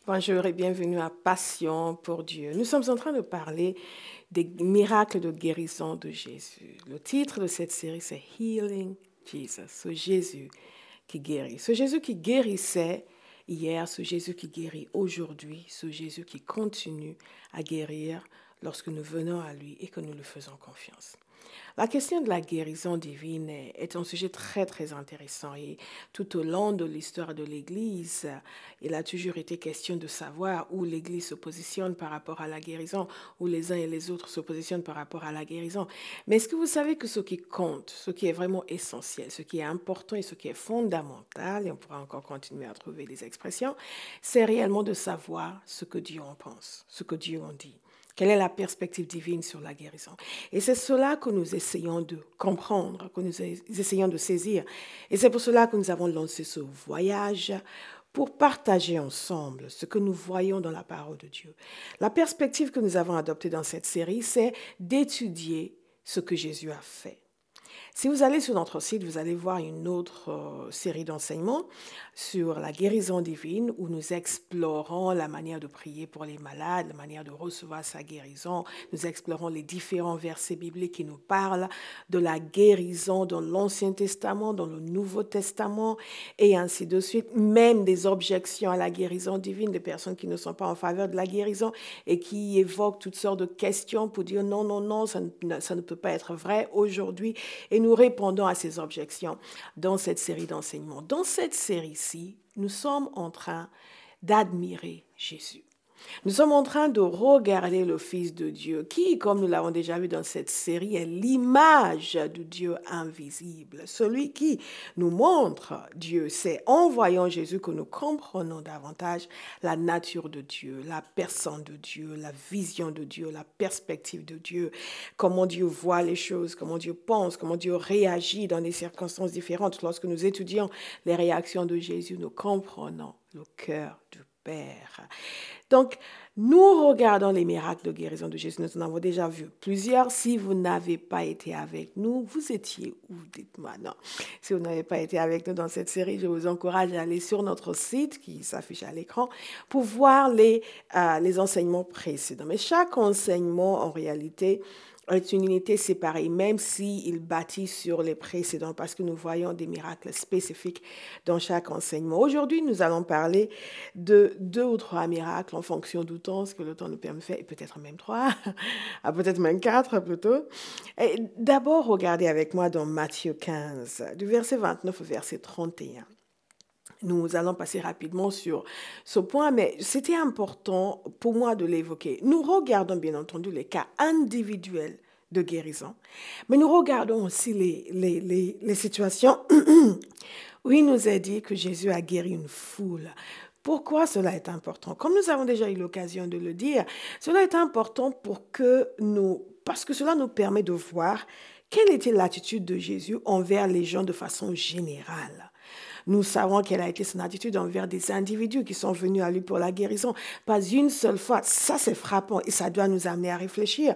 Bonjour et bienvenue à Passion pour Dieu. Nous sommes en train de parler des miracles de guérison de Jésus. Le titre de cette série, c'est Healing Jesus, ce Jésus qui guérit. Ce Jésus qui guérissait hier, ce Jésus qui guérit aujourd'hui, ce Jésus qui continue à guérir lorsque nous venons à lui et que nous lui faisons confiance. La question de la guérison divine est un sujet très, très intéressant et tout au long de l'histoire de l'Église, il a toujours été question de savoir où l'Église se positionne par rapport à la guérison, où les uns et les autres se positionnent par rapport à la guérison. Mais est-ce que vous savez que ce qui compte, ce qui est vraiment essentiel, ce qui est important et ce qui est fondamental, et on pourra encore continuer à trouver des expressions, c'est réellement de savoir ce que Dieu en pense, ce que Dieu en dit. Quelle est la perspective divine sur la guérison? Et c'est cela que nous essayons de comprendre, que nous essayons de saisir. Et c'est pour cela que nous avons lancé ce voyage pour partager ensemble ce que nous voyons dans la parole de Dieu. La perspective que nous avons adoptée dans cette série, c'est d'étudier ce que Jésus a fait. Si vous allez sur notre site, vous allez voir une autre série d'enseignements sur la guérison divine où nous explorons la manière de prier pour les malades, la manière de recevoir sa guérison. Nous explorons les différents versets bibliques qui nous parlent de la guérison dans l'Ancien Testament, dans le Nouveau Testament et ainsi de suite. Même des objections à la guérison divine, des personnes qui ne sont pas en faveur de la guérison et qui évoquent toutes sortes de questions pour dire non, non, non, ça ne peut pas être vrai aujourd'hui. Et nous répondons à ces objections dans cette série d'enseignements. Dans cette série-ci, nous sommes en train d'admirer Jésus. Nous sommes en train de regarder le Fils de Dieu qui, comme nous l'avons déjà vu dans cette série, est l'image de Dieu invisible. Celui qui nous montre Dieu. C'est en voyant Jésus que nous comprenons davantage la nature de Dieu, la personne de Dieu, la vision de Dieu, la perspective de Dieu, comment Dieu voit les choses, comment Dieu pense, comment Dieu réagit dans des circonstances différentes. Lorsque nous étudions les réactions de Jésus, nous comprenons le cœur du Père. Donc, nous regardons les miracles de guérison de Jésus. Nous en avons déjà vu plusieurs. Si vous n'avez pas été avec nous, vous étiez où? Dites-moi non. Si vous n'avez pas été avec nous dans cette série, je vous encourage à aller sur notre site qui s'affiche à l'écran pour voir les enseignements précédents. Mais chaque enseignement, en réalité, est une unité séparée, même s'il bâtit sur les précédents, parce que nous voyons des miracles spécifiques dans chaque enseignement. Aujourd'hui, nous allons parler de 2 ou 3 miracles en fonction du temps, ce que le temps nous permet de faire, et peut-être même 3, peut-être même 4 plutôt. D'abord, regardez avec moi dans Matthieu 15, du verset 29 au verset 31. Nous allons passer rapidement sur ce point, mais c'était important pour moi de l'évoquer. Nous regardons bien entendu les cas individuels de guérison, mais nous regardons aussi les situations où il nous est dit que Jésus a guéri une foule. Pourquoi cela est important? Comme nous avons déjà eu l'occasion de le dire, cela est important parce que cela nous permet de voir quelle était l'attitude de Jésus envers les gens de façon générale. Nous savons quelle a été son attitude envers des individus qui sont venus à lui pour la guérison. Pas une seule fois. Ça, c'est frappant et ça doit nous amener à réfléchir.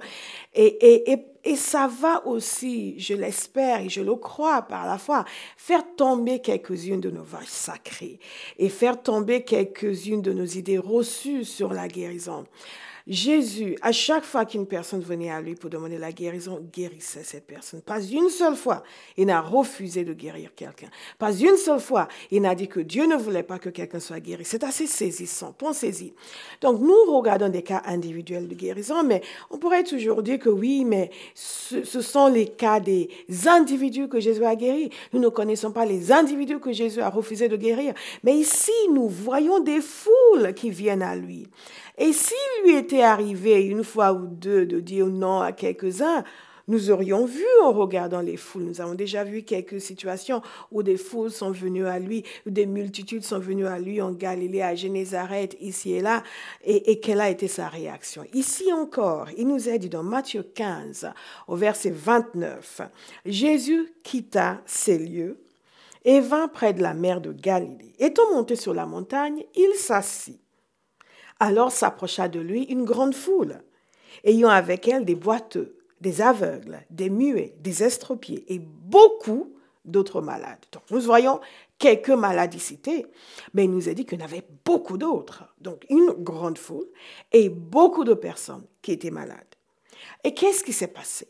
Et ça va aussi, je l'espère et je le crois par la foi, faire tomber quelques-unes de nos vaches sacrées et faire tomber quelques-unes de nos idées reçues sur la guérison. Jésus, à chaque fois qu'une personne venait à lui pour demander la guérison, guérissait cette personne. Pas une seule fois, il n'a refusé de guérir quelqu'un. Pas une seule fois, il n'a dit que Dieu ne voulait pas que quelqu'un soit guéri. C'est assez saisissant, pensez-y. Donc, nous regardons des cas individuels de guérison, mais on pourrait toujours dire que oui, mais ce sont les cas des individus que Jésus a guéris. Nous ne connaissons pas les individus que Jésus a refusé de guérir. Mais ici, nous voyons des foules qui viennent à lui. Et s'il lui était arrivé une fois ou deux de dire non à quelques-uns, nous aurions vu en regardant les foules. Nous avons déjà vu quelques situations où des foules sont venues à lui, où des multitudes sont venues à lui en Galilée, à Génézareth, ici et là, et quelle a été sa réaction. Ici encore, il nous est dit dans Matthieu 15, au verset 29, Jésus quitta ces lieux et vint près de la mer de Galilée. Étant monté sur la montagne, il s'assit. Alors s'approcha de lui une grande foule, ayant avec elle des boiteux, des aveugles, des muets, des estropiés et beaucoup d'autres malades. Donc nous voyons quelques maladies citées, mais il nous a dit qu'il y en avait beaucoup d'autres. Donc, une grande foule et beaucoup de personnes qui étaient malades. Et qu'est-ce qui s'est passé?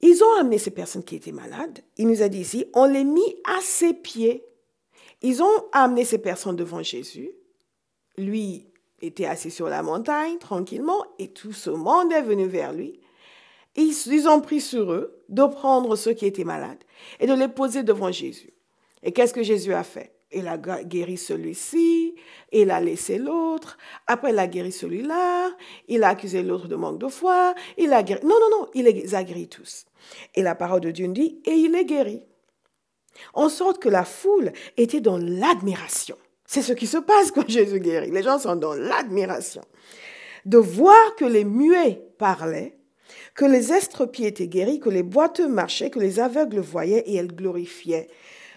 Ils ont amené ces personnes qui étaient malades. Il nous a dit ici, on les mit à ses pieds. Ils ont amené ces personnes devant Jésus. Lui était assis sur la montagne, tranquillement, et tout ce monde est venu vers lui. Ils ont pris sur eux de prendre ceux qui étaient malades et de les poser devant Jésus. Et qu'est-ce que Jésus a fait? Il a guéri celui-ci, il a laissé l'autre, après il a guéri celui-là, il a accusé l'autre de manque de foi, il a guéri... Non, il les a guéris tous. Et la parole de Dieu nous dit, et il les guérit. En sorte que la foule était dans l'admiration. C'est ce qui se passe quand Jésus guérit. Les gens sont dans l'admiration. De voir que les muets parlaient, que les estropiés étaient guéris, que les boiteux marchaient, que les aveugles voyaient et elles glorifiaient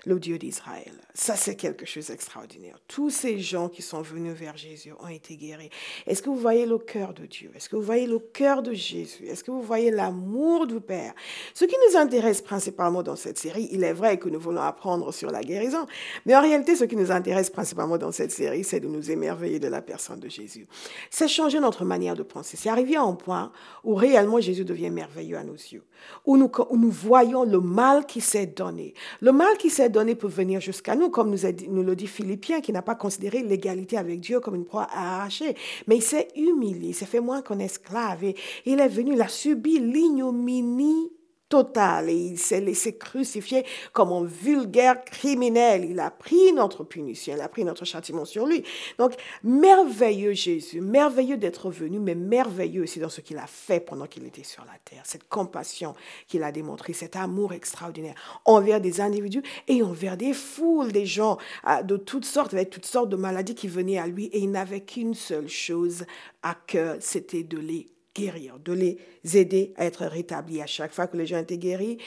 le Dieu d'Israël. Ça, c'est quelque chose d'extraordinaire. Tous ces gens qui sont venus vers Jésus ont été guéris. Est-ce que vous voyez le cœur de Dieu? Est-ce que vous voyez le cœur de Jésus? Est-ce que vous voyez l'amour du Père? Ce qui nous intéresse principalement dans cette série, il est vrai que nous voulons apprendre sur la guérison, mais en réalité, ce qui nous intéresse principalement dans cette série, c'est de nous émerveiller de la personne de Jésus. C'est changer notre manière de penser. C'est arriver à un point où réellement Jésus devient merveilleux à nos yeux, où nous voyons le mal qui s'est donné. Le mal qui s'est donné peut venir jusqu'à nous, comme nous le dit Philippiens, qui n'a pas considéré l'égalité avec Dieu comme une proie à arracher. Mais il s'est humilié, il s'est fait moins qu'un esclave. Et il est venu, il a subi l'ignominie totale. Et il s'est laissé crucifier comme un vulgaire criminel. Il a pris notre punition, il a pris notre châtiment sur lui. Donc, merveilleux Jésus, merveilleux d'être venu, mais merveilleux aussi dans ce qu'il a fait pendant qu'il était sur la terre. Cette compassion qu'il a démontrée, cet amour extraordinaire envers des individus et envers des foules, des gens de toutes sortes, avec toutes sortes de maladies qui venaient à lui. Et il n'avait qu'une seule chose à cœur, c'était de les guérir, de les aider à être rétablis. À chaque fois que les gens étaient guéris,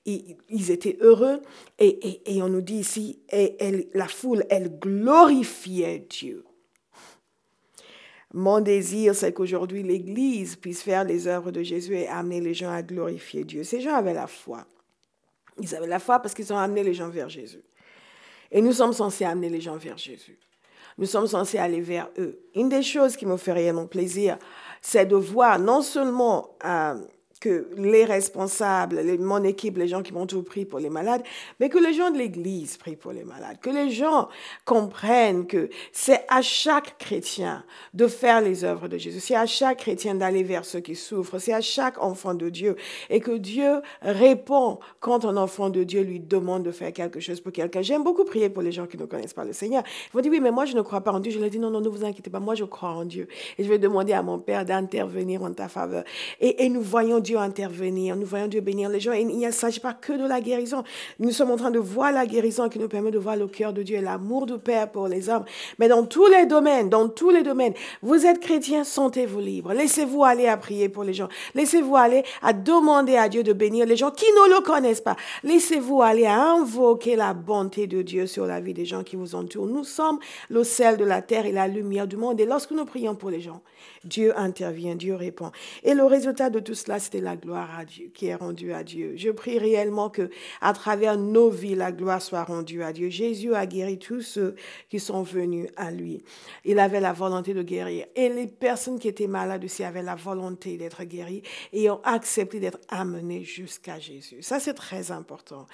ils étaient heureux. Et on nous dit ici, la foule, elle glorifiait Dieu. Mon désir, c'est qu'aujourd'hui, l'Église puisse faire les œuvres de Jésus et amener les gens à glorifier Dieu. Ces gens avaient la foi. Ils avaient la foi parce qu'ils ont amené les gens vers Jésus. Et nous sommes censés amener les gens vers Jésus. Nous sommes censés aller vers eux. Une des choses qui me fait réellement plaisir, c'est de voir non seulement que les responsables, mon équipe, les gens qui m'ont tout pris pour les malades, mais que les gens de l'Église prient pour les malades, que les gens comprennent que c'est à chaque chrétien de faire les œuvres de Jésus, c'est à chaque chrétien d'aller vers ceux qui souffrent, c'est à chaque enfant de Dieu, et que Dieu répond quand un enfant de Dieu lui demande de faire quelque chose pour quelqu'un. J'aime beaucoup prier pour les gens qui ne connaissent pas le Seigneur. Ils vont dire, oui, mais moi je ne crois pas en Dieu. Je leur dis, non, ne vous inquiétez pas, moi je crois en Dieu. Et je vais demander à mon Père d'intervenir en ta faveur. Et nous voyons Dieu intervenir, nous voyons Dieu bénir les gens. Et il ne s'agit pas que de la guérison. Nous sommes en train de voir la guérison qui nous permet de voir le cœur de Dieu et l'amour du Père pour les hommes. Mais dans tous les domaines, vous êtes chrétiens, sentez-vous libres. Laissez-vous aller à prier pour les gens. Laissez-vous aller à demander à Dieu de bénir les gens qui ne le connaissent pas. Laissez-vous aller à invoquer la bonté de Dieu sur la vie des gens qui vous entourent. Nous sommes le sel de la terre et la lumière du monde. Et lorsque nous prions pour les gens, Dieu intervient, Dieu répond. Et le résultat de tout cela, c'était la gloire à Dieu, qui est rendue à Dieu. Je prie réellement que, à travers nos vies, la gloire soit rendue à Dieu. Jésus a guéri tous ceux qui sont venus à lui. Il avait la volonté de guérir. Et les personnes qui étaient malades aussi avaient la volonté d'être guéries et ont accepté d'être amenées jusqu'à Jésus. Ça, c'est très important.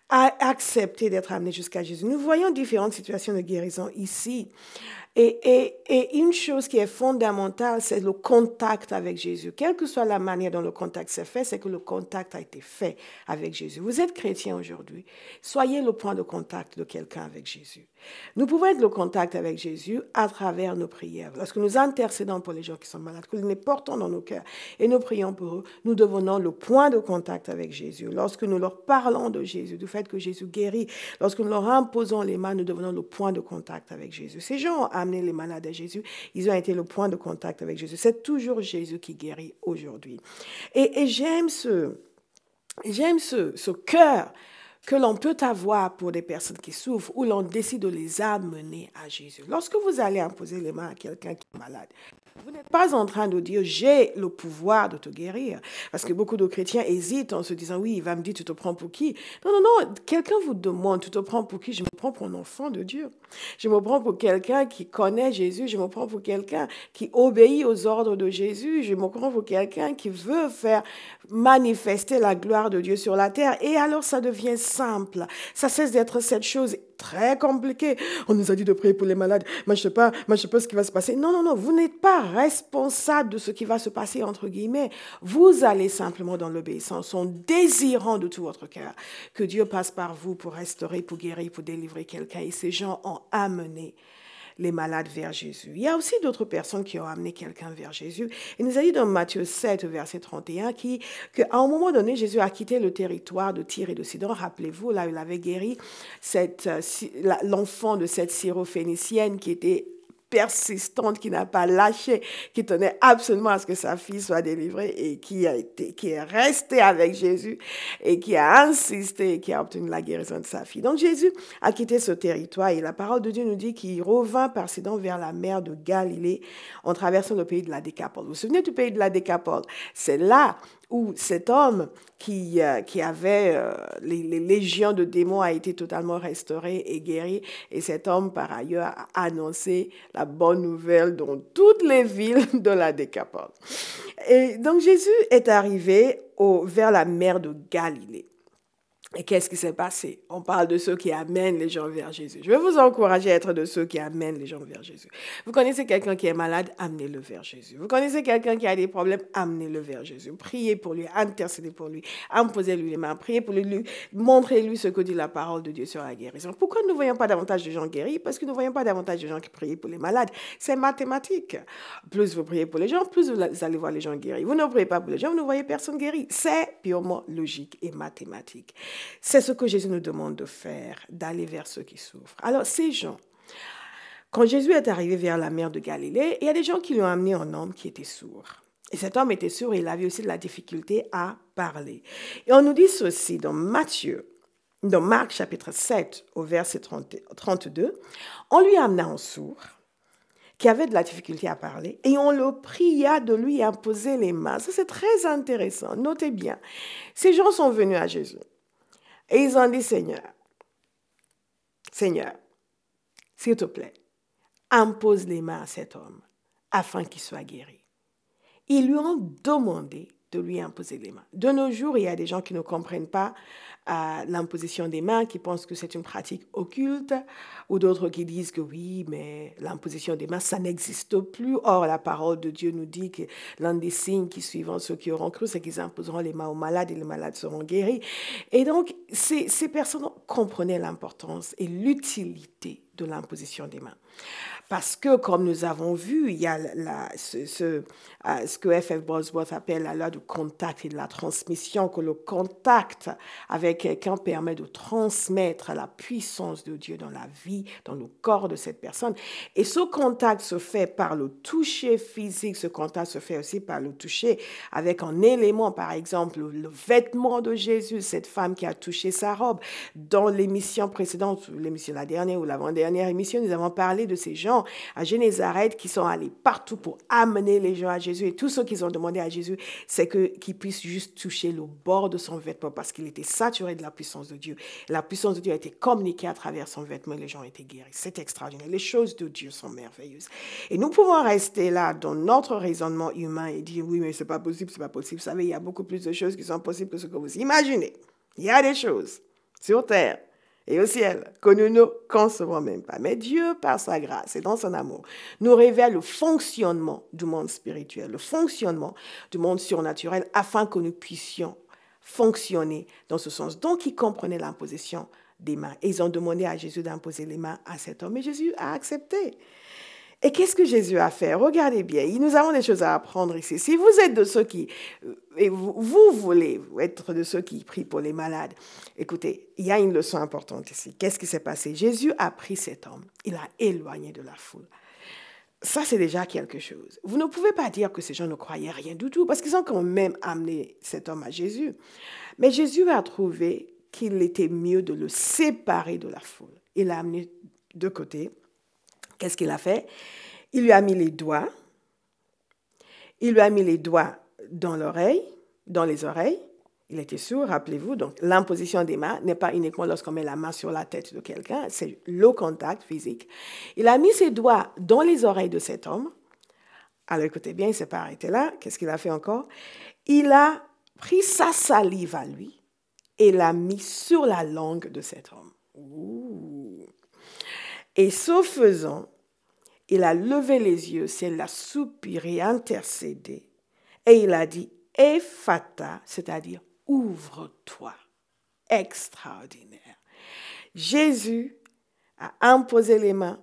Accepter d'être amené jusqu'à Jésus. Nous voyons différentes situations de guérison ici. Et une chose qui est fondamentale, c'est le contact avec Jésus. Quelle que soit la manière dont le contact s'est fait, c'est que le contact a été fait avec Jésus. Vous êtes chrétien aujourd'hui, soyez le point de contact de quelqu'un avec Jésus. Nous pouvons être le contact avec Jésus à travers nos prières. Lorsque nous intercédons pour les gens qui sont malades, que nous les portons dans nos cœurs et nous prions pour eux, nous devenons le point de contact avec Jésus. Lorsque nous leur parlons de Jésus, du fait que Jésus guérit, lorsque nous leur imposons les mains, nous devenons le point de contact avec Jésus. Ces gens ont amené les malades à Jésus, ils ont été le point de contact avec Jésus. C'est toujours Jésus qui guérit aujourd'hui. Et j'aime ce cœur que l'on peut avoir pour des personnes qui souffrent, où l'on décide de les amener à Jésus. Lorsque vous allez imposer les mains à quelqu'un qui est malade, Vous n'êtes pas en train de dire, j'ai le pouvoir de te guérir. Parce que beaucoup de chrétiens hésitent en se disant, oui, il va me dire, tu te prends pour qui? Non, non, non, quelqu'un vous demande, tu te prends pour qui? Je me prends pour un enfant de Dieu. Je me prends pour quelqu'un qui connaît Jésus. Je me prends pour quelqu'un qui obéit aux ordres de Jésus. Je me prends pour quelqu'un qui veut faire manifester la gloire de Dieu sur la terre. Et alors, ça devient simple. Ça cesse d'être cette chose très compliquée. On nous a dit de prier pour les malades. Moi, je sais pas ce qui va se passer. Non, non, non, vous n'êtes pas responsable de ce qui va se passer, entre guillemets. Vous allez simplement dans l'obéissance en désirant de tout votre cœur que Dieu passe par vous pour restaurer, pour guérir, pour délivrer quelqu'un. Et ces gens ont amené les malades vers Jésus. Il y a aussi d'autres personnes qui ont amené quelqu'un vers Jésus. Il nous a dit dans Matthieu 7, verset 31, qu'à un moment donné, Jésus a quitté le territoire de Tyr et de Sidon. Rappelez-vous, là, il avait guéri l'enfant de cette syrophénicienne qui était persistante, qui n'a pas lâché, qui tenait absolument à ce que sa fille soit délivrée et qui est restée avec Jésus et qui a insisté et qui a obtenu la guérison de sa fille. Donc Jésus a quitté ce territoire et la parole de Dieu nous dit qu'il revint par Sidon vers la mer de Galilée en traversant le pays de la Décapole. Vous vous souvenez du pays de la Décapole? C'est là où cet homme qui avait les légions de démons a été totalement restauré et guéri. Et cet homme, par ailleurs, a annoncé la bonne nouvelle dans toutes les villes de la Décapole. Et donc, Jésus est arrivé vers la mer de Galilée. Et qu'est-ce qui s'est passé? On parle de ceux qui amènent les gens vers Jésus. Je vais vous encourager à être de ceux qui amènent les gens vers Jésus. Vous connaissez quelqu'un qui est malade, amenez-le vers Jésus. Vous connaissez quelqu'un qui a des problèmes, amenez-le vers Jésus. Priez pour lui, intercédez pour lui, imposez-lui les mains, priez pour lui, montrez-lui ce que dit la parole de Dieu sur la guérison. Pourquoi nous ne voyons pas davantage de gens guéris? Parce que nous ne voyons pas davantage de gens qui prient pour les malades. C'est mathématique. Plus vous priez pour les gens, plus vous allez voir les gens guéris. Vous ne priez pas pour les gens, vous ne voyez personne guéri. C'est purement logique et mathématique. C'est ce que Jésus nous demande de faire, d'aller vers ceux qui souffrent. Alors, ces gens, quand Jésus est arrivé vers la mer de Galilée, il y a des gens qui lui ont amené un homme qui était sourd. Et cet homme était sourd et il avait aussi de la difficulté à parler. Et on nous dit ceci dans Marc chapitre 7, au verset 32, on lui amena un sourd qui avait de la difficulté à parler, et on le pria de lui imposer les mains. Ça, c'est très intéressant. Notez bien, ces gens sont venus à Jésus. Et ils ont dit, Seigneur, s'il te plaît, impose les mains à cet homme afin qu'il soit guéri. Ils lui ont demandé de lui imposer les mains. De nos jours, il y a des gens qui ne comprennent pas l'imposition des mains, qui pensent que c'est une pratique occulte, ou d'autres qui disent que oui, mais l'imposition des mains, ça n'existe plus. Or, la parole de Dieu nous dit que l'un des signes qui suivront ceux qui auront cru, c'est qu'ils imposeront les mains aux malades et les malades seront guéris. Et donc, ces personnes comprenaient l'importance et l'utilité de l'imposition des mains. Parce que, comme nous avons vu, il y a ce que F.F. Bosworth appelle la loi du contact et de la transmission, que le contact avec quelqu'un permet de transmettre la puissance de Dieu dans la vie, dans le corps de cette personne. Et ce contact se fait par le toucher physique, ce contact se fait aussi par le toucher avec un élément, par exemple, le vêtement de Jésus, cette femme qui a touché sa robe. Dans l'émission précédente, l'émission la dernière ou l'avant-dernière émission, nous avons parlé de ces gens à Génézareth qui sont allés partout pour amener les gens à Jésus. Et tout ce qu'ils ont demandé à Jésus, c'est qu'ils puissent juste toucher le bord de son vêtement parce qu'il était saturé de la puissance de Dieu. La puissance de Dieu a été communiquée à travers son vêtement et les gens ont été guéris. C'est extraordinaire. Les choses de Dieu sont merveilleuses. Et nous pouvons rester là dans notre raisonnement humain et dire oui, mais c'est pas possible, c'est pas possible. Vous savez, il y a beaucoup plus de choses qui sont possibles que ce que vous imaginez. Il y a des choses sur terre et au ciel, que nous ne concevons même pas. Mais Dieu, par sa grâce et dans son amour, nous révèle le fonctionnement du monde spirituel, le fonctionnement du monde surnaturel, afin que nous puissions fonctionner dans ce sens. Donc, ils comprenaient l'imposition des mains. Et ils ont demandé à Jésus d'imposer les mains à cet homme. Et Jésus a accepté. Et qu'est-ce que Jésus a fait? Regardez bien, nous avons des choses à apprendre ici. Si vous êtes de ceux qui, et vous voulez être de ceux qui prient pour les malades, écoutez, il y a une leçon importante ici. Qu'est-ce qui s'est passé? Jésus a pris cet homme, il l'a éloigné de la foule. Ça, c'est déjà quelque chose. Vous ne pouvez pas dire que ces gens ne croyaient rien du tout, parce qu'ils ont quand même amené cet homme à Jésus. Mais Jésus a trouvé qu'il était mieux de le séparer de la foule. Il l'a amené de côté. Qu'est-ce qu'il a fait? Il lui a mis les doigts Il lui a mis les doigts dans les oreilles. Il était sourd, rappelez-vous. Donc, l'imposition des mains n'est pas uniquement lorsqu'on met la main sur la tête de quelqu'un, c'est le contact physique. Il a mis ses doigts dans les oreilles de cet homme. Alors, écoutez bien, il ne s'est pas arrêté là. Qu'est-ce qu'il a fait encore? Il a pris sa salive à lui et l'a mis sur la langue de cet homme. Ouh. Et ce faisant, il a levé les yeux, il a soupiré, intercédé, et il a dit « Ephata », c'est-à-dire « ouvre-toi ». Extraordinaire. Jésus a imposé les mains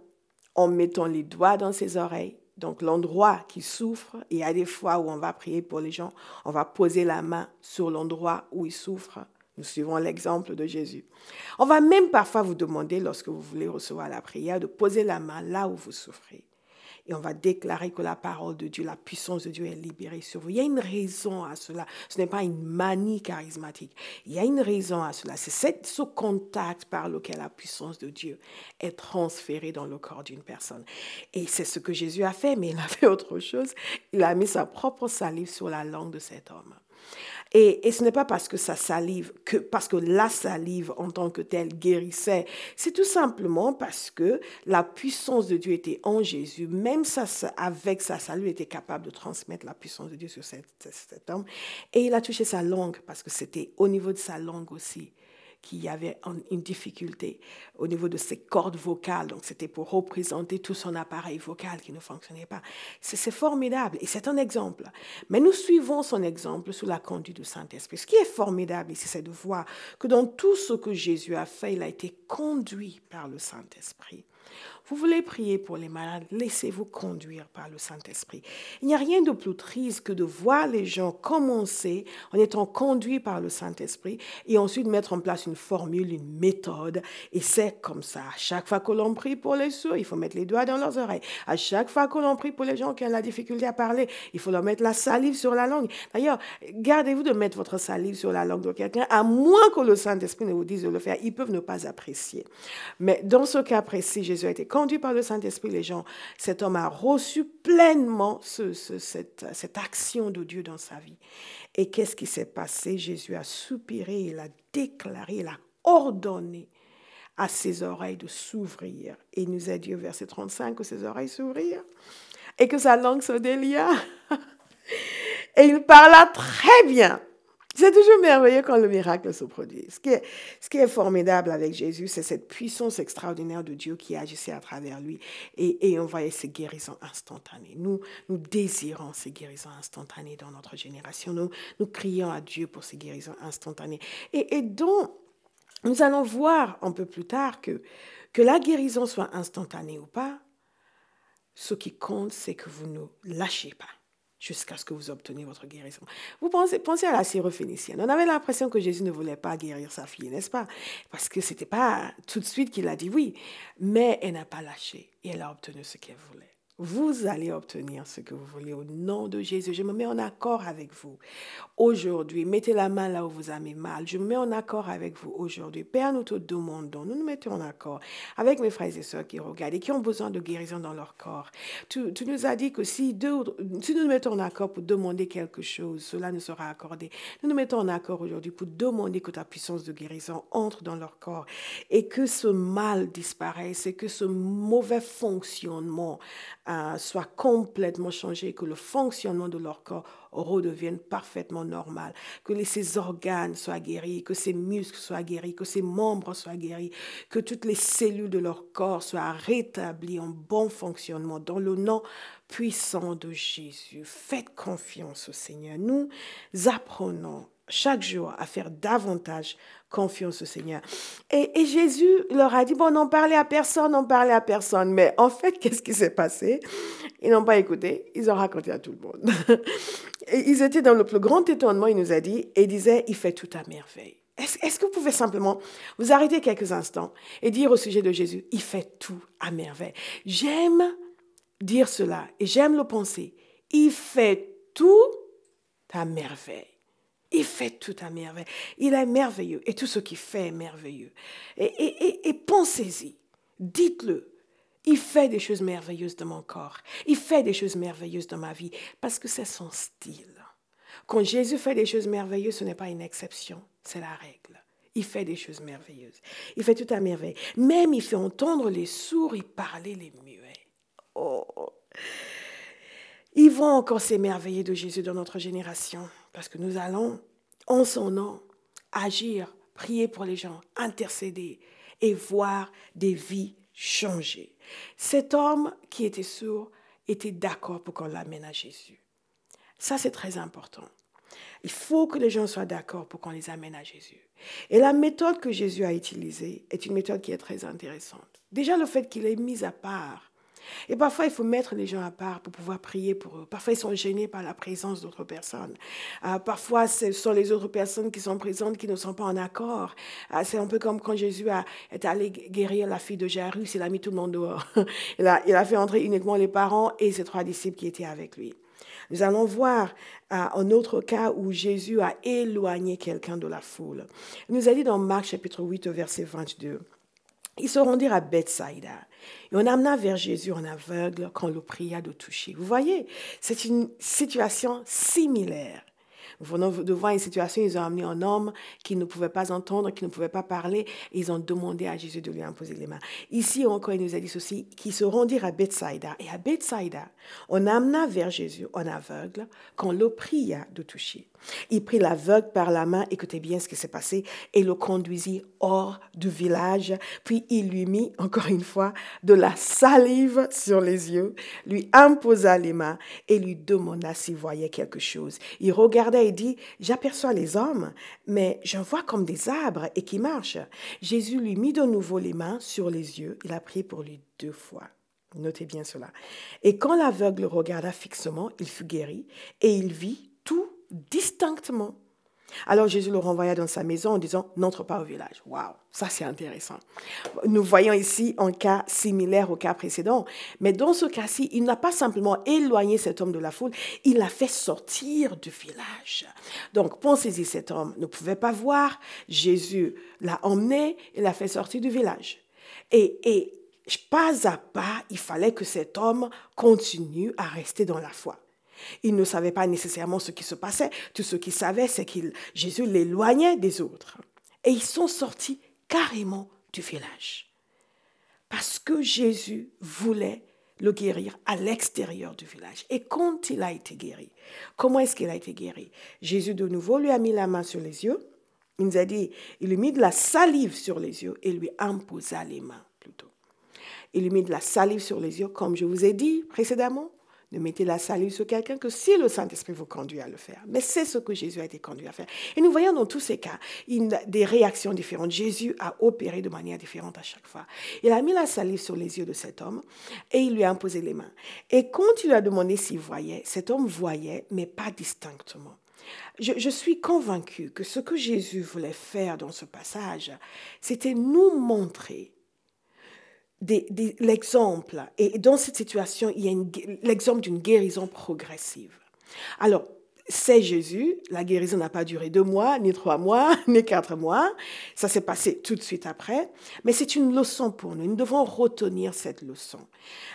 en mettant les doigts dans ses oreilles, donc l'endroit qui souffre. Il y a des fois où on va prier pour les gens, on va poser la main sur l'endroit où ils souffrent. Nous suivons l'exemple de Jésus. On va même parfois vous demander, lorsque vous voulez recevoir la prière, de poser la main là où vous souffrez. Et on va déclarer que la parole de Dieu, la puissance de Dieu est libérée sur vous. Il y a une raison à cela. Ce n'est pas une manie charismatique. Il y a une raison à cela. C'est ce contact par lequel la puissance de Dieu est transférée dans le corps d'une personne. Et c'est ce que Jésus a fait, mais il a fait autre chose. Il a mis sa propre salive sur la langue de cet homme. Et ce n'est pas parce que parce que la salive en tant que telle guérissait. C'est tout simplement parce que la puissance de Dieu était en Jésus. Même avec sa salive, il était capable de transmettre la puissance de Dieu sur cet homme. Et il a touché sa langue parce que c'était au niveau de sa langue aussi qu'il y avait une difficulté au niveau de ses cordes vocales. Donc, c'était pour représenter tout son appareil vocal qui ne fonctionnait pas. C'est formidable et c'est un exemple. Mais nous suivons son exemple sous la conduite du Saint-Esprit. Ce qui est formidable ici, c'est de voir que dans tout ce que Jésus a fait, il a été conduit par le Saint-Esprit. Vous voulez prier pour les malades, laissez-vous conduire par le Saint-Esprit. Il n'y a rien de plus triste que de voir les gens commencer en étant conduits par le Saint-Esprit et ensuite mettre en place une formule, une méthode. Et c'est comme ça. À chaque fois que l'on prie pour les sourds, il faut mettre les doigts dans leurs oreilles. À chaque fois que l'on prie pour les gens qui ont la difficulté à parler, il faut leur mettre la salive sur la langue. D'ailleurs, gardez-vous de mettre votre salive sur la langue de quelqu'un, à moins que le Saint-Esprit ne vous dise de le faire. Ils peuvent ne pas apprécier. Mais dans ce cas précis, Jésus a été conduit par le Saint-Esprit, cet homme a reçu pleinement cette action de Dieu dans sa vie. Et qu'est-ce qui s'est passé? Jésus a soupiré, il a déclaré, il a ordonné à ses oreilles de s'ouvrir. Et il nous a dit au verset 35 que ses oreilles s'ouvrirent et que sa langue se délia. Et il parla très bien. C'est toujours merveilleux quand le miracle se produit. Ce qui est formidable avec Jésus, c'est cette puissance extraordinaire de Dieu qui agissait à travers lui. Et on voyait ces guérisons instantanées. Nous désirons ces guérisons instantanées dans notre génération. Nous crions à Dieu pour ces guérisons instantanées. Et donc, nous allons voir un peu plus tard que la guérison soit instantanée ou pas, ce qui compte, c'est que vous ne lâchez pas jusqu'à ce que vous obteniez votre guérison. Vous pensez à la syrophénicienne. On avait l'impression que Jésus ne voulait pas guérir sa fille, n'est-ce pas? Parce que ce n'était pas tout de suite qu'il a dit oui. Mais elle n'a pas lâché et elle a obtenu ce qu'elle voulait. Vous allez obtenir ce que vous voulez au nom de Jésus. Je me mets en accord avec vous aujourd'hui. Mettez la main là où vous avez mal. Je me mets en accord avec vous aujourd'hui. Père, nous te demandons, nous nous mettons en accord avec mes frères et sœurs qui regardent et qui ont besoin de guérison dans leur corps. Tu nous as dit que si nous nous mettons en accord pour demander quelque chose, cela nous sera accordé. Nous nous mettons en accord aujourd'hui pour demander que ta puissance de guérison entre dans leur corps et que ce mal disparaisse et que ce mauvais fonctionnement soit complètement changé, que le fonctionnement de leur corps redevienne parfaitement normal, que ces organes soient guéris, que ces muscles soient guéris, que ces membres soient guéris, que toutes les cellules de leur corps soient rétablies en bon fonctionnement dans le nom puissant de Jésus. Faites confiance au Seigneur. Nous apprenons chaque jour à faire davantage confiance au Seigneur. Et Jésus leur a dit, bon, n'en parlez à personne. Mais en fait, qu'est-ce qui s'est passé? Ils n'ont pas écouté, ils ont raconté à tout le monde. Et ils étaient dans le plus grand étonnement, il nous a dit, et il disait, il fait tout à merveille. Est-ce que vous pouvez simplement vous arrêter quelques instants et dire au sujet de Jésus, il fait tout à merveille. J'aime dire cela et j'aime le penser. Il fait tout à merveille. Il fait tout à merveille. Il est merveilleux et tout ce qu'il fait est merveilleux. Et pensez-y, dites-le. Il fait des choses merveilleuses dans mon corps. Il fait des choses merveilleuses dans ma vie parce que c'est son style. Quand Jésus fait des choses merveilleuses, ce n'est pas une exception, c'est la règle. Il fait des choses merveilleuses. Il fait tout à merveille. Même il fait entendre les sourds, il parlait les muets. Oh. Ils vont encore s'émerveiller de Jésus dans notre génération parce que nous allons, en son nom, agir, prier pour les gens, intercéder et voir des vies changer. Cet homme qui était sourd était d'accord pour qu'on l'amène à Jésus. Ça, c'est très important. Il faut que les gens soient d'accord pour qu'on les amène à Jésus. Et la méthode que Jésus a utilisée est une méthode qui est très intéressante. Déjà, le fait qu'il est mis à part. Et parfois, il faut mettre les gens à part pour pouvoir prier pour eux. Parfois, ils sont gênés par la présence d'autres personnes. Parfois, ce sont les autres personnes qui sont présentes qui ne sont pas en accord. C'est un peu comme quand Jésus est allé guérir la fille de Jairus, il a mis tout le monde dehors. Il a fait entrer uniquement les parents et ses 3 disciples qui étaient avec lui. Nous allons voir un autre cas où Jésus a éloigné quelqu'un de la foule. Il nous a dit dans Marc chapitre 8, verset 22. Ils se rendirent à Bethsaïda et on amena vers Jésus un aveugle qu'on le pria de toucher. Vous voyez, c'est une situation similaire. Nous venons de voir une situation, ils ont amené un homme qui ne pouvait pas entendre, qui ne pouvait pas parler, et ils ont demandé à Jésus de lui imposer les mains. Ici encore, il nous a dit ceci, qu'ils se rendirent à Bethsaïda. Et à Bethsaïda, on amena vers Jésus un aveugle qu'on le pria de toucher. Il prit l'aveugle par la main, écoutez bien ce qui s'est passé, et le conduisit hors du village. Puis il lui mit, encore une fois, de la salive sur les yeux, lui imposa les mains et lui demanda s'il voyait quelque chose. Il regardait et dit, j'aperçois les hommes, mais j'en vois comme des arbres et qui marchent. Jésus lui mit de nouveau les mains sur les yeux. Il a prié pour lui 2 fois. Notez bien cela. Et quand l'aveugle regarda fixement, il fut guéri et il vit tout distinctement. Alors Jésus le renvoya dans sa maison en disant, n'entre pas au village. Waouh, ça c'est intéressant. Nous voyons ici un cas similaire au cas précédent, mais dans ce cas-ci, il n'a pas simplement éloigné cet homme de la foule, il l'a fait sortir du village. Donc pensez-y, cet homme ne pouvait pas voir, Jésus l'a emmené et l'a fait sortir du village. Et pas à pas, il fallait que cet homme continue à rester dans la foi. Il ne savait pas nécessairement ce qui se passait. Tout ce qu'il savait, c'est que Jésus l'éloignait des autres. Et ils sont sortis carrément du village. Parce que Jésus voulait le guérir à l'extérieur du village. Et quand il a été guéri, comment est-ce qu'il a été guéri? Jésus de nouveau lui a mis la main sur les yeux. Il nous a dit, il lui mit de la salive sur les yeux et lui imposa les mains plutôt. Il lui mit de la salive sur les yeux, comme je vous ai dit précédemment. Ne mettez la salive sur quelqu'un que si le Saint-Esprit vous conduit à le faire. Mais c'est ce que Jésus a été conduit à faire. Et nous voyons dans tous ces cas des réactions différentes. Jésus a opéré de manière différente à chaque fois. Il a mis la salive sur les yeux de cet homme et il lui a imposé les mains. Et quand il lui a demandé s'il voyait, cet homme voyait, mais pas distinctement. Je suis convaincue que ce que Jésus voulait faire dans ce passage, c'était nous montrer l'exemple, et dans cette situation, il y a l'exemple d'une guérison progressive. Alors, c'est Jésus, la guérison n'a pas duré 2 mois, ni 3 mois, ni 4 mois, ça s'est passé tout de suite après, mais c'est une leçon pour nous, nous devons retenir cette leçon.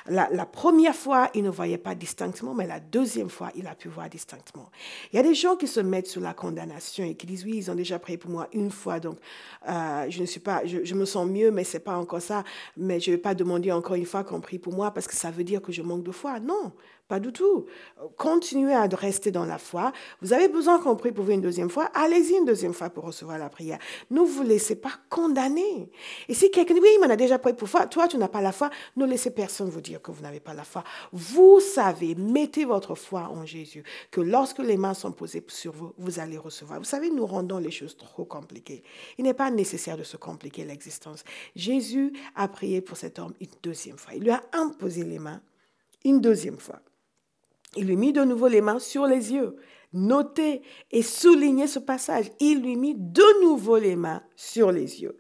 La première fois, il ne voyait pas distinctement, mais la deuxième fois, il a pu voir distinctement. Il y a des gens qui se mettent sous la condamnation et qui disent, oui, ils ont déjà prié pour moi une fois, donc je me sens mieux, mais c'est pas encore ça, mais je ne vais pas demander encore une fois qu'on prie pour moi parce que ça veut dire que je manque de foi. Non, pas du tout. Continuez à rester dans la foi. Vous avez besoin qu'on prie pour vous une deuxième fois, allez-y une deuxième fois pour recevoir la prière. Ne vous laissez pas condamner. Et si quelqu'un dit, oui, il m'en a déjà prié pour foi, toi, tu n'as pas la foi, ne laissez personne vous dire que vous n'avez pas la foi. Vous savez, mettez votre foi en Jésus, que lorsque les mains sont posées sur vous, vous allez recevoir. Vous savez, nous rendons les choses trop compliquées. Il n'est pas nécessaire de se compliquer l'existence. Jésus a prié pour cet homme une deuxième fois. Il lui a imposé les mains une deuxième fois. Il lui mit de nouveau les mains sur les yeux. Notez et soulignez ce passage. Il lui mit de nouveau les mains sur les yeux.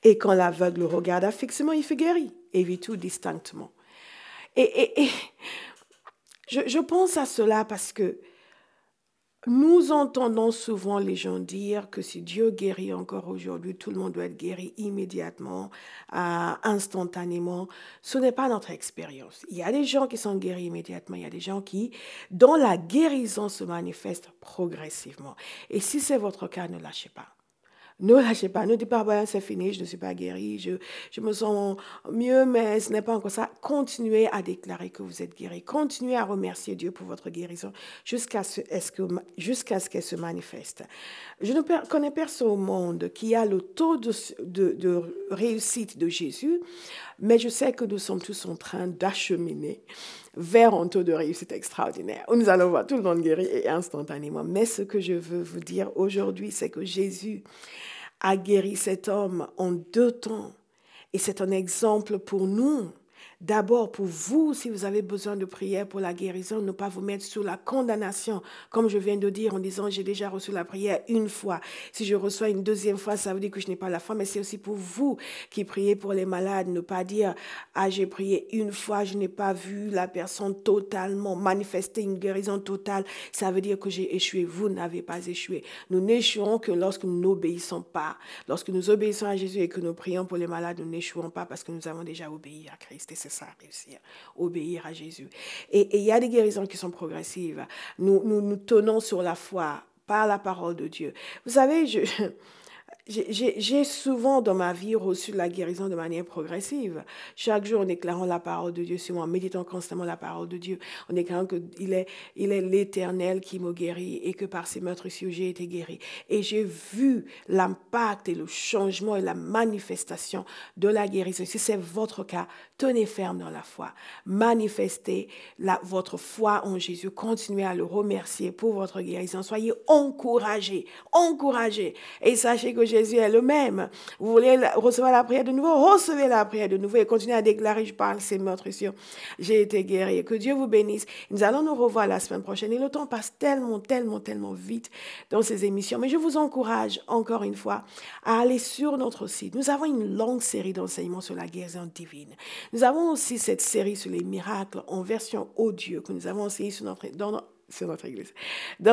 Et quand l'aveugle regarda fixement, il fut guéri et vit tout distinctement. Et je pense à cela parce que Nous entendons souvent les gens dire que si Dieu guérit encore aujourd'hui, tout le monde doit être guéri immédiatement, instantanément. Ce n'est pas notre expérience. Il y a des gens qui sont guéris immédiatement, il y a des gens qui, dont la guérison se manifeste progressivement. Et si c'est votre cas, ne lâchez pas. Ne lâchez pas, ne dites pas, ben, c'est fini, je ne suis pas guéri, je me sens mieux, mais ce n'est pas encore ça. Continuez à déclarer que vous êtes guéri. Continuez à remercier Dieu pour votre guérison jusqu'à ce qu'elle se manifeste. Je ne connais personne au monde qui a le taux de réussite de Jésus, mais je sais que nous sommes tous en train d'acheminer vers un taux de réussite extraordinaire, où nous allons voir tout le monde guéri et instantanément. Mais ce que je veux vous dire aujourd'hui, c'est que Jésus a guéri cet homme en 2 temps. Et c'est un exemple pour nous. D'abord, pour vous, si vous avez besoin de prière pour la guérison, ne pas vous mettre sous la condamnation, comme je viens de dire, en disant j'ai déjà reçu la prière une fois. Si je reçois une 2e fois, ça veut dire que je n'ai pas la foi, mais c'est aussi pour vous qui priez pour les malades. Ne pas dire ah, j'ai prié une fois, je n'ai pas vu la personne totalement manifester une guérison totale. Ça veut dire que j'ai échoué. Vous n'avez pas échoué. Nous n'échouons que lorsque nous n'obéissons pas. Lorsque nous obéissons à Jésus et que nous prions pour les malades, nous n'échouons pas parce que nous avons déjà obéi à Christ. Et c'est ça, réussir, obéir à Jésus. Et il y a des guérisons qui sont progressives. Nous tenons sur la foi par la parole de Dieu. Vous savez, j'ai souvent dans ma vie reçu la guérison de manière progressive. Chaque jour, en déclarant la parole de Dieu sur moi, en méditant constamment la parole de Dieu, en déclarant qu'il est l'Éternel qui me guérit et que par ses meurtrissures, j'ai été guéri. Et j'ai vu l'impact et le changement et la manifestation de la guérison. Si c'est votre cas, tenez ferme dans la foi. Manifestez votre foi en Jésus. Continuez à le remercier pour votre guérison. Soyez encouragés, encouragés. Et sachez que Jésus est le même. Vous voulez recevoir la prière de nouveau? Recevez la prière de nouveau et continuez à déclarer, je parle ces meurtrissures. J'ai été guéri. Que Dieu vous bénisse. Nous allons nous revoir la semaine prochaine. Et le temps passe tellement, tellement, tellement vite dans ces émissions. Mais je vous encourage, encore une fois, à aller sur notre site. Nous avons une longue série d'enseignements sur la guérison divine. Nous avons aussi cette série sur les miracles en version audio que nous avons enseigné dans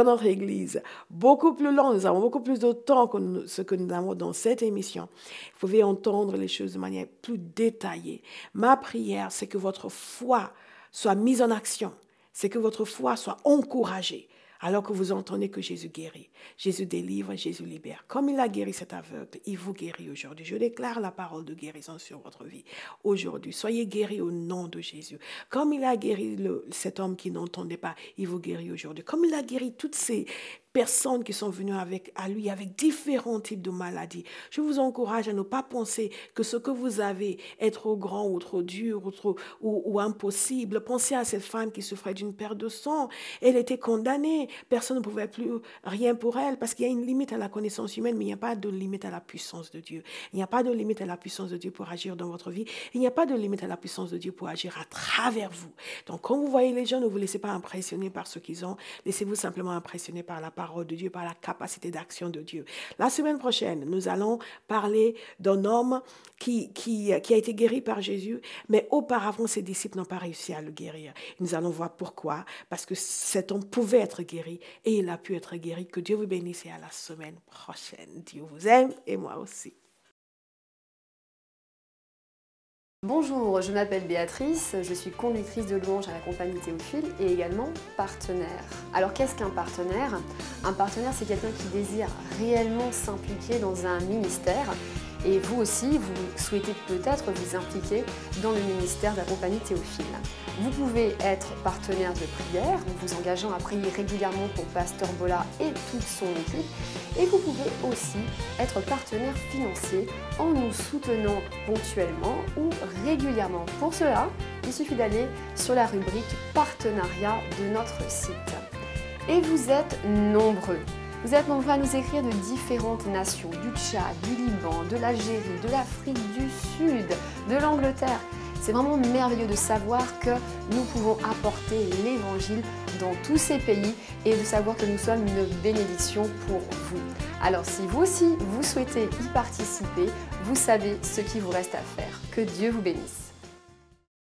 notre église. Beaucoup plus long, nous avons beaucoup plus de temps que ce que nous avons dans cette émission. Vous pouvez entendre les choses de manière plus détaillée. Ma prière, c'est que votre foi soit mise en action. C'est que votre foi soit encouragée. Alors que vous entendez que Jésus guérit, Jésus délivre, Jésus libère. Comme il a guéri cet aveugle, il vous guérit aujourd'hui. Je déclare la parole de guérison sur votre vie aujourd'hui. Soyez guéris au nom de Jésus. Comme il a guéri cet homme qui n'entendait pas, il vous guérit aujourd'hui. Comme il a guéri toutes ces personnes qui sont venues à lui avec différents types de maladies. Je vous encourage à ne pas penser que ce que vous avez est trop grand ou trop dur ou impossible. Pensez à cette femme qui souffrait d'une perte de sang. Elle était condamnée. Personne ne pouvait plus rien pour elle parce qu'il y a une limite à la connaissance humaine, mais il n'y a pas de limite à la puissance de Dieu. Il n'y a pas de limite à la puissance de Dieu pour agir dans votre vie. Il n'y a pas de limite à la puissance de Dieu pour agir à travers vous. Donc, quand vous voyez les gens, ne vous laissez pas impressionner par ce qu'ils ont. Laissez-vous simplement impressionner par la parole de Dieu, par la capacité d'action de Dieu. La semaine prochaine, nous allons parler d'un homme qui a été guéri par Jésus, mais auparavant, ses disciples n'ont pas réussi à le guérir. Nous allons voir pourquoi, parce que cet homme pouvait être guéri et il a pu être guéri. Que Dieu vous bénisse et à la semaine prochaine. Dieu vous aime et moi aussi. Bonjour, je m'appelle Béatrice, je suis conductrice de louange à la compagnie Théophile et également partenaire. Alors qu'est-ce qu'un partenaire? Un partenaire, c'est quelqu'un qui désire réellement s'impliquer dans un ministère. Et vous aussi, vous souhaitez peut-être vous impliquer dans le ministère de la compagnie Théophile. Vous pouvez être partenaire de prière, en vous engageant à prier régulièrement pour Pasteur Bola et toute son équipe. Et vous pouvez aussi être partenaire financier en nous soutenant ponctuellement ou régulièrement. Pour cela, il suffit d'aller sur la rubrique partenariat de notre site. Et vous êtes nombreux. Vous êtes nombreux à nous écrire de différentes nations, du Tchad, du Liban, de l'Algérie, de l'Afrique du Sud, de l'Angleterre. C'est vraiment merveilleux de savoir que nous pouvons apporter l'Évangile dans tous ces pays et de savoir que nous sommes une bénédiction pour vous. Alors si vous aussi, vous souhaitez y participer, vous savez ce qu'il vous reste à faire. Que Dieu vous bénisse.